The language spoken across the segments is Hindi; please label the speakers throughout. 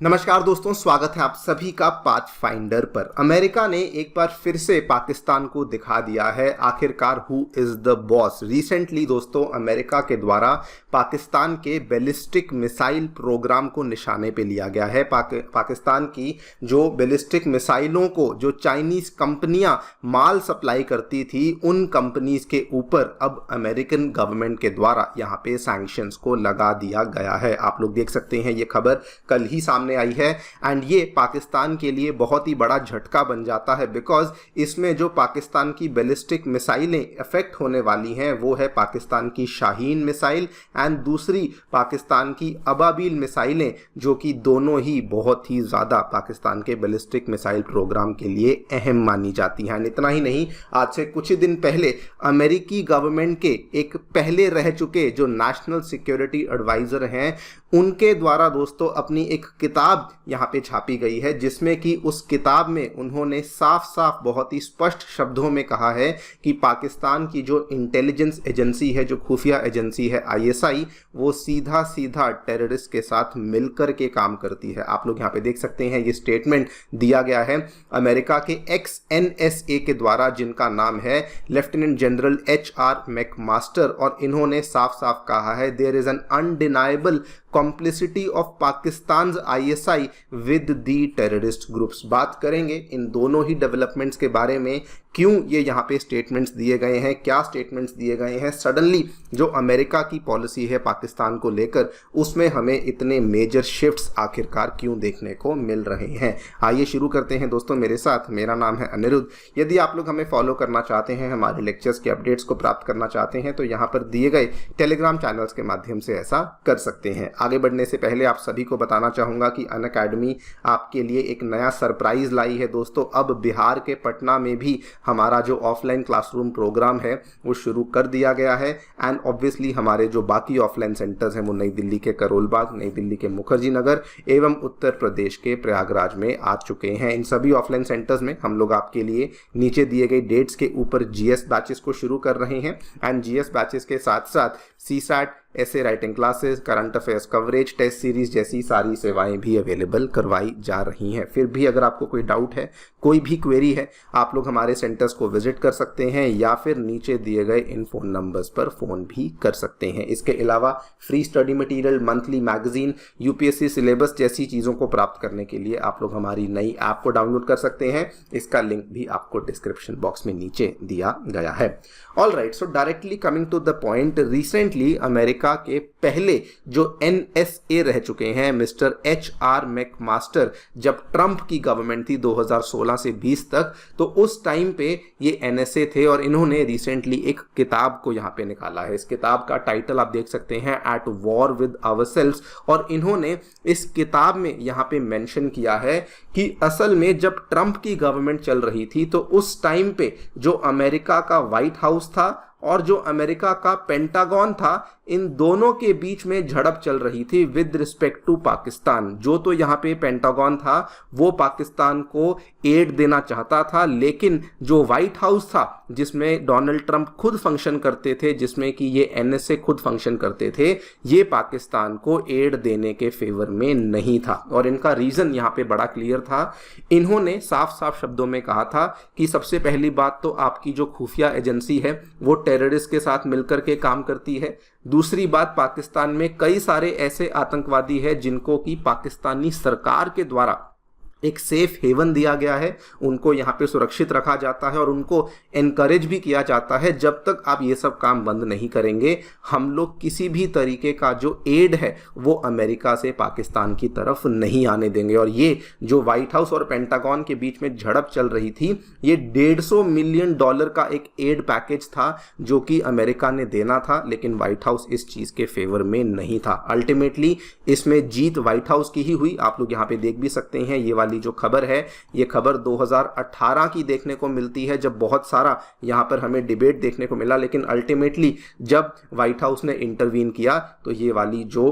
Speaker 1: नमस्कार दोस्तों, स्वागत है आप सभी का पाथफाइंडर पर। अमेरिका ने एक बार फिर से पाकिस्तान को दिखा दिया है आखिरकार who is the boss. Recently दोस्तों अमेरिका के द्वारा पाकिस्तान के बैलिस्टिक मिसाइल प्रोग्राम को निशाने पे लिया गया है। पाकिस्तान की जो बैलिस्टिक मिसाइलों को जो चाइनीज कंपनियां माल सप्लाई करती थी, उन कंपनीज के ऊपर अब अमेरिकन गवर्नमेंट के द्वारा यहाँ पे सैंक्शंस को लगा दिया गया है। आप लोग देख सकते हैं, ये खबर कल ही सामने आई है एंड ये पाकिस्तान के लिए बहुत ही बड़ा झटका बन जाता है, बिकॉज इसमें जो पाकिस्तान की बैलिस्टिक मिसाइलें इफेक्ट होने वाली हैं वो है पाकिस्तान की शाहीन मिसाइल एंड दूसरी पाकिस्तान की अबाबील मिसाइलें, जो कि दोनों ही बहुत ही ज़्यादा पाकिस्तान के बैलिस्टिक मिसाइल प्रोग्राम के लिए अहम मानी जाती हैं। इतना ही नहीं, आज से कुछ ही दिन पहले अमेरिकी गवर्नमेंट के एक पहले रह चुके जो नेशनल सिक्योरिटी एडवाइज़र हैं, उनके द्वारा दोस्तों अपनी एक किताब यहाँ पे छापी गई है, जिसमें कि उस किताब में उन्होंने साफ साफ बहुत ही स्पष्ट शब्दों में कहा है कि पाकिस्तान की जो इंटेलिजेंस एजेंसी है, जो खुफिया एजेंसी है ISI, वो सीधा सीधा टेररिस्ट के साथ मिलकर के काम करती है। आप लोग यहाँ पे देख सकते हैं, ये स्टेटमेंट दिया गया है अमेरिका के ex-NSA के द्वारा, जिनका नाम है लेफ्टिनेंट जनरल HR मैकमास्टर, और इन्होंने साफ साफ कहा है there is an undeniable complicity of Pakistan ISI with the terrorist groups. बात करेंगे इन दोनों ही डेवलपमेंट्स के बारे में, क्यों ये यहाँ पे स्टेटमेंट्स दिए गए हैं, क्या स्टेटमेंट्स दिए गए हैं, सडनली जो अमेरिका की पॉलिसी है पाकिस्तान को लेकर, उसमें हमें इतने मेजर शिफ्ट्स आखिरकार क्यों देखने को मिल रहे हैं। आइए शुरू करते हैं दोस्तों मेरे साथ। मेरा नाम है अनिरुद्ध। यदि आप लोग हमें फॉलो करना चाहते हैं, हमारे लेक्चर्स के अपडेट्स को प्राप्त करना चाहते हैं, तो यहाँ पर दिए गए टेलीग्राम चैनल्स के माध्यम से ऐसा कर सकते हैं। आगे बढ़ने से पहले आप सभी को बताना चाहूँगा कि अनअकैडमी आपके लिए एक नया सरप्राइज लाई है दोस्तों। अब बिहार के पटना में भी हमारा जो ऑफलाइन क्लासरूम प्रोग्राम है वो शुरू कर दिया गया है एंड ऑब्वियसली हमारे जो बाकी ऑफलाइन सेंटर्स हैं वो नई दिल्ली के करोल बाग, नई दिल्ली के मुखर्जी नगर एवं उत्तर प्रदेश के प्रयागराज में आ चुके हैं। इन सभी ऑफलाइन सेंटर्स में हम लोग आपके लिए नीचे दिए गए डेट्स के ऊपर GS बैचेस को शुरू कर रहे हैं एंड GS बैचेस के साथ साथ CSAT, ऐसे writing classes, current affairs coverage, test series जैसी सारी सेवाएं भी अवेलेबल करवाई जा रही हैं। फिर भी अगर आपको कोई डाउट है, कोई भी क्वेरी है, आप लोग हमारे सेंटर्स को विजिट कर सकते हैं या फिर नीचे दिए गए इन फोन नंबर्स पर फोन भी कर सकते हैं। इसके अलावा free study material, monthly magazine, UPSC syllabus जैसी चीज़ों को प्राप्त करने के लिए आप लोग हमारी नई ऐप को डाउनलोड कर सकते हैं। इसका लिंक भी आपको डिस्क्रिप्शन बॉक्स में नीचे दिया गया है। All right, so directly coming to the point, recently America के पहले जो NSA रह चुके हैं मिस्टर HR मैकमास्टर, जब ट्रंप की गवर्नमेंट थी 2016 से 20 तक, तो उस टाइम पे ये NSA थे और इन्होंने रिसेंटली एक किताब को यहाँ पे निकाला है। इस किताब का टाइटल आप देख सकते हैं, एट वॉर विद आवरसेल्व्स, और इन्होंने इस किताब में यहाँ पे मेंशन किया है कि असल में जब ट्रंप की गवर्नमेंट चल रही थी तो उस टाइम पे जो अमेरिका का व्हाइट हाउस था और जो अमेरिका का पेंटागन था, इन दोनों के बीच में झड़प चल रही थी विद रिस्पेक्ट टू पाकिस्तान। जो तो यहाँ पे पेंटागन था वो पाकिस्तान को एड देना चाहता था, लेकिन जो व्हाइट हाउस था जिसमें डोनाल्ड ट्रंप खुद फंक्शन करते थे, जिसमें कि ये NSA खुद फंक्शन करते थे, ये पाकिस्तान को एड देने के फेवर में नहीं था। और इनका रीजन यहाँ पे बड़ा क्लियर था। इन्होंने साफ साफ शब्दों में कहा था कि सबसे पहली बात तो आपकी जो खुफिया एजेंसी है वो टेररिस्ट के साथ मिलकर के काम करती है। दूसरी बात, पाकिस्तान में कई सारे ऐसे आतंकवादी हैं जिनको कि पाकिस्तानी सरकार के द्वारा एक सेफ हेवन दिया गया है, उनको यहाँ पे सुरक्षित रखा जाता है और उनको एनकरेज भी किया जाता है, जब तक आप ये सब काम बंद नहीं करेंगे हम लोग किसी भी तरीके का जो एड है वो अमेरिका से पाकिस्तान की तरफ नहीं आने देंगे। और ये जो व्हाइट हाउस और पेंटागन के बीच में झड़प चल रही थी, ये $150 मिलियन का एक एड पैकेज था जो कि अमेरिका ने देना था, लेकिन व्हाइट हाउस इस चीज़ के फेवर में नहीं था। अल्टीमेटली इसमें जीत व्हाइट हाउस की ही हुई। आप लोग यहाँ पे देख भी सकते हैं, ये वाली वाली जो खबर है, ये खबर 2018 की देखने को मिलती है, जब बहुत सारा यहाँ पर हमें डिबेट देखने को मिला, लेकिन अल्टीमेटली जब व्हाइट हाउस ने इंटरवीन किया तो ये वाली जो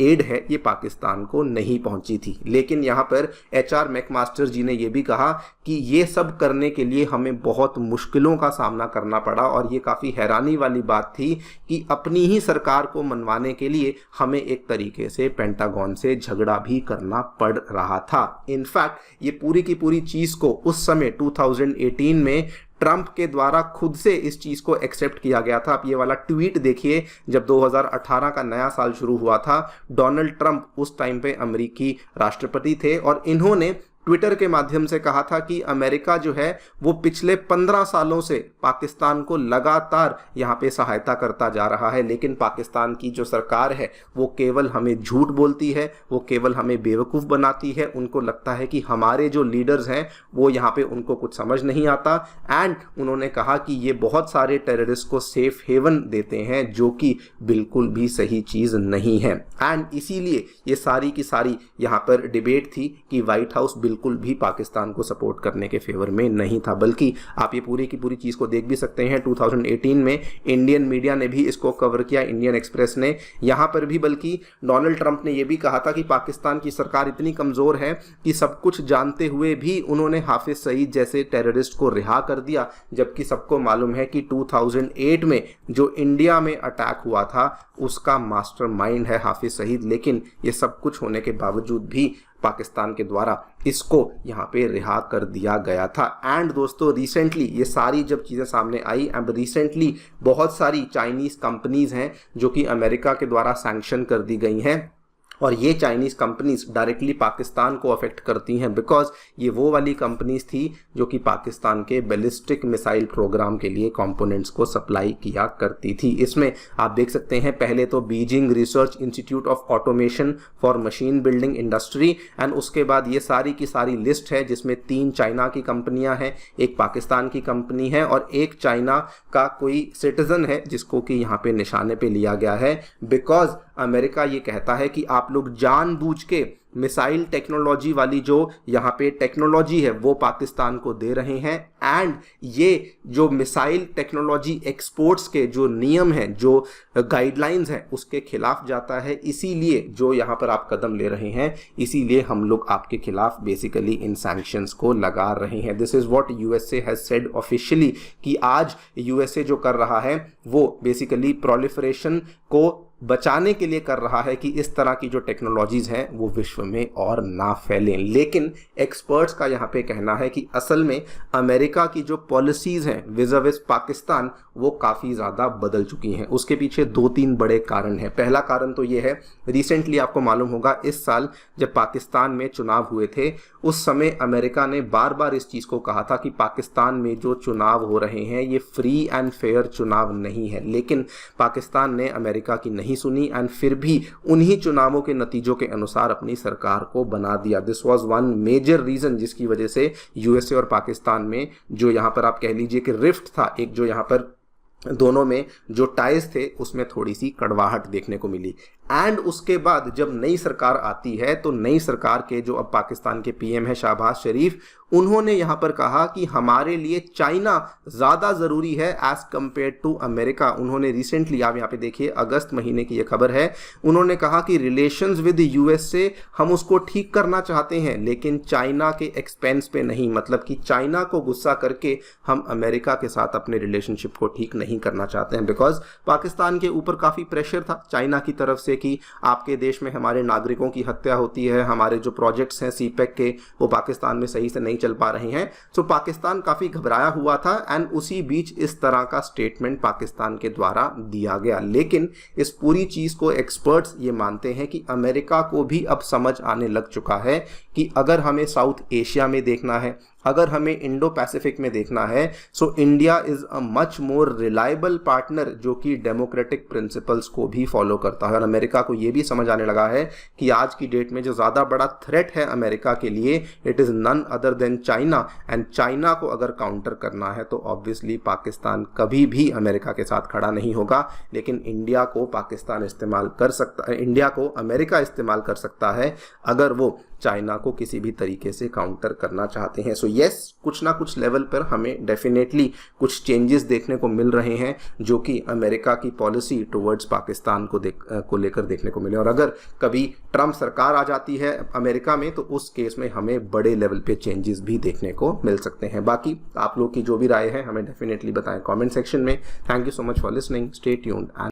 Speaker 1: एड है ये पाकिस्तान को नहीं पहुंची थी। लेकिन यहाँ पर HR मैकमास्टर जी ने ये भी कहा कि ये सब करने के लिए हमें बहुत मुश्किलों का सामना करना पड़ा, और ये काफ़ी हैरानी वाली बात थी कि अपनी ही सरकार को मनवाने के लिए हमें एक तरीके से पेंटागन से झगड़ा भी करना पड़ रहा था। इनफैक्ट ये पूरी की पूरी चीज़ को उस समय 2018 में ट्रंप के द्वारा खुद से इस चीज को एक्सेप्ट किया गया था। आप ये वाला ट्वीट देखिए, जब 2018 का नया साल शुरू हुआ था, डोनाल्ड ट्रंप उस टाइम पे अमेरिकी राष्ट्रपति थे और इन्होंने ट्विटर के माध्यम से कहा था कि अमेरिका जो है वो पिछले 15 सालों से पाकिस्तान को लगातार यहाँ पे सहायता करता जा रहा है, लेकिन पाकिस्तान की जो सरकार है वो केवल हमें झूठ बोलती है, वो केवल हमें बेवकूफ़ बनाती है। उनको लगता है कि हमारे जो लीडर्स हैं वो यहाँ पे उनको कुछ समझ नहीं आता, एंड उन्होंने कहा कि ये बहुत सारे टेररिस्ट को सेफ हेवन देते हैं, जो कि बिल्कुल भी सही चीज़ नहीं है। एंड इसीलिए ये सारी की सारी यहाँ पर डिबेट थी कि व्हाइट हाउस बिल्कुल भी पाकिस्तान को सपोर्ट करने के फेवर में नहीं था। बल्कि आप ये पूरी की पूरी चीज़ को देख भी सकते हैं, 2018 में इंडियन मीडिया ने भी इसको कवर किया, इंडियन एक्सप्रेस ने, यहाँ पर भी बल्कि डोनाल्ड ट्रंप ने यह भी कहा था कि पाकिस्तान की सरकार इतनी कमज़ोर है कि सब कुछ जानते हुए भी उन्होंने हाफिज सईद जैसे टेररिस्ट को रिहा कर दिया, जबकि सबको मालूम है कि 2008 में जो इंडिया में अटैक हुआ था उसका मास्टरमाइंड है हाफिज सईद। लेकिन ये सब कुछ होने के बावजूद भी पाकिस्तान के द्वारा इसको यहाँ पे रिहा कर दिया गया था। एंड दोस्तों रिसेंटली ये सारी जब चीज़ें सामने आई, अब रिसेंटली बहुत सारी चाइनीज़ कंपनीज़ हैं जो कि अमेरिका के द्वारा सैंक्शन कर दी गई हैं, और ये चाइनीज़ कंपनीज डायरेक्टली पाकिस्तान को अफेक्ट करती हैं, बिकॉज ये वो वाली कंपनीज थी जो कि पाकिस्तान के बैलिस्टिक मिसाइल प्रोग्राम के लिए कंपोनेंट्स को सप्लाई किया करती थी। इसमें आप देख सकते हैं पहले तो Beijing research institute of automation for machine building industry, and उसके बाद ये सारी की सारी लिस्ट है जिसमें 3 चाइना की कंपनियां हैं, एक पाकिस्तान की कंपनी है और एक चाइना का कोई सिटीजन है जिसको कि यहाँ पे निशाने पे लिया गया है, बिकॉज अमेरिका ये कहता है कि आप लोग जानबूझ के मिसाइल टेक्नोलॉजी वाली जो यहाँ पे टेक्नोलॉजी है वो पाकिस्तान को दे रहे हैं, एंड ये जो मिसाइल टेक्नोलॉजी एक्सपोर्ट्स के जो नियम हैं, जो गाइडलाइंस हैं, उसके खिलाफ जाता है। इसीलिए जो यहाँ पर आप कदम ले रहे हैं, इसीलिए हम लोग आपके खिलाफ बेसिकली इन सैंक्शंस को लगा रहे हैं। This is what USA has said officially, कि आज यूएसए जो कर रहा है वो बेसिकली प्रोलिफरेशन को बचाने के लिए कर रहा है कि इस तरह की जो टेक्नोलॉजीज हैं वो विश्व में और ना फैलें। लेकिन एक्सपर्ट्स का यहाँ पे कहना है कि असल में अमेरिका की जो पॉलिसीज हैं विज़ पाकिस्तान वो काफ़ी ज़्यादा बदल चुकी हैं। उसके पीछे 2-3 बड़े कारण हैं। पहला कारण तो ये है, रिसेंटली आपको मालूम होगा इस साल जब पाकिस्तान में चुनाव हुए थे, उस समय अमेरिका ने बार बार इस चीज़ को कहा था कि पाकिस्तान में जो चुनाव हो रहे हैं ये फ्री एंड फेयर चुनाव नहीं है। लेकिन पाकिस्तान ने अमेरिका की नहीं सुनी, एंड फिर भी उन्हीं चुनावों के नतीजों के अनुसार अपनी सरकार को बना दिया। This was one major reason जिसकी वजह से यूएसए और पाकिस्तान में जो यहाँ पर आप कह लीजिए कि रिफ्ट था, एक जो यहाँ पर दोनों में जो टाइज थे उसमें थोड़ी सी कड़वाहट देखने को मिली। एंड उसके बाद जब नई सरकार आती है तो नई सरकार के जो अब पाकिस्तान के पीएम है शहबाज शरीफ, उन्होंने यहाँ पर कहा कि हमारे लिए चाइना ज़्यादा ज़रूरी है एज़ कम्पेयर टू अमेरिका। उन्होंने रिसेंटली, आप यहाँ पे देखिए अगस्त महीने की ये खबर है, उन्होंने कहा कि रिलेशंस विद यूएसए हम उसको ठीक करना चाहते हैं लेकिन चाइना के एक्सपेंस पे नहीं, मतलब कि चाइना को गुस्सा करके हम अमेरिका के साथ अपने रिलेशनशिप को ठीक नहीं करना चाहते हैं। बिकॉज पाकिस्तान के ऊपर काफ़ी प्रेशर था चाइना की तरफ से कि आपके देश में हमारे नागरिकों की हत्या होती है, हमारे जो प्रोजेक्ट्स हैं सीपेक के वो पाकिस्तान में सही से नहीं चल पा रहे हैं। सो पाकिस्तान काफ़ी घबराया हुआ था, एंड उसी बीच इस तरह का स्टेटमेंट पाकिस्तान के द्वारा दिया गया। लेकिन इस पूरी चीज़ को एक्सपर्ट्स ये मानते हैं कि अमेरिका को भी अब समझ आने लग चुका है कि अगर हमें साउथ एशिया में देखना है, अगर हमें इंडो पैसिफिक में देखना है, so India is a much more reliable partner जो कि डेमोक्रेटिक प्रिंसिपल्स को भी फॉलो करता है। और अमेरिका को ये भी समझ आने लगा है कि आज की डेट में जो ज़्यादा बड़ा थ्रेट है अमेरिका के लिए, it is none other than China, and China को अगर काउंटर करना है तो ऑब्वियसली पाकिस्तान कभी भी अमेरिका के साथ खड़ा नहीं होगा। लेकिन इंडिया को पाकिस्तान इस्तेमाल कर सकता है, इंडिया को अमेरिका इस्तेमाल कर सकता है अगर वो चाइना को किसी भी तरीके से काउंटर करना चाहते हैं। सो यस, कुछ ना कुछ लेवल पर हमें डेफिनेटली कुछ चेंजेस देखने को मिल रहे हैं जो कि अमेरिका की पॉलिसी टुवर्ड्स पाकिस्तान को लेकर देखने को मिले। और अगर कभी ट्रंप सरकार आ जाती है अमेरिका में तो उस केस में हमें बड़े लेवल पे चेंजेस भी देखने को मिल सकते हैं। बाकी आप लोग की जो भी राय है हमें डेफिनेटली बताएं कमेंट सेक्शन में। Thank you so much for listening, stay tuned.